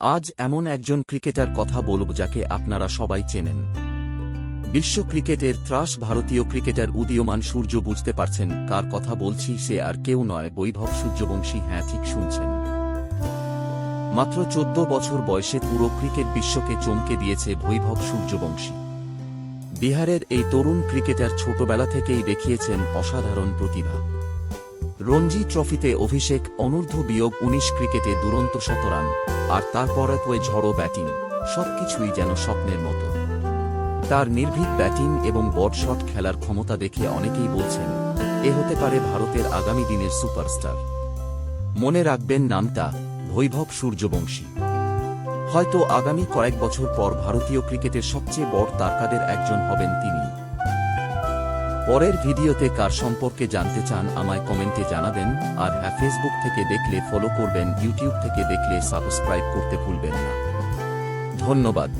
আজ এমন একজন ক্রিকেটার কথা বলব যাকে আপনারা সবাই চেনেন। বিশ্ব ক্রিকেটের ত্রাস ভারতীয় ক্রিকেটার উদীয়মান সূর্য। বুঝতে পারছেন কার কথা বলছি? সে আর কেউ নয়, বৈভব সূর্যবংশী। হ্যাঁ, ঠিক শুনছেন। মাত্র 14 বছর বয়সে পুরো ক্রিকেট বিশ্বকে চমকে দিয়েছে বৈভব সূর্যবংশী। বিহারের এই তরুণ ক্রিকেটার ছোটবেলা থেকেই দেখিয়েছেন অসাধারণ প্রতিভা। রঞ্জি ট্রফিতে অভিষেক, অনূর্ধ্ব-19 ক্রিকেটে দুরন্ত শতরান, আর তারপরে ঝড়ো ব্যাটিং। সবকিছুই যেন স্বপ্নের মতো। তার নির্ভীক ব্যাটিং এবং বড় শট খেলার ক্ষমতা দেখে অনেকেই বলছেন এ হতে পারে ভারতের আগামী দিনের সুপারস্টার। মনে রাখবেন নামটা, বৈভব সূর্যবংশী। হয়তো আগামী কয়েক বছর পর ভারতীয় ক্রিকেটের সবচেয়ে বড় তারকাদের একজন হবেন তিনি। পরের ভিডিওতে কার সম্পর্কে জানতে চান আমায় কমেন্টে জানাবেন। আর হ্যাঁ, ফেসবুক থেকে দেখলে ফলো করবেন, ইউটিউব থেকে দেখলে সাবস্ক্রাইব করতে ভুলবেন না। ধন্যবাদ।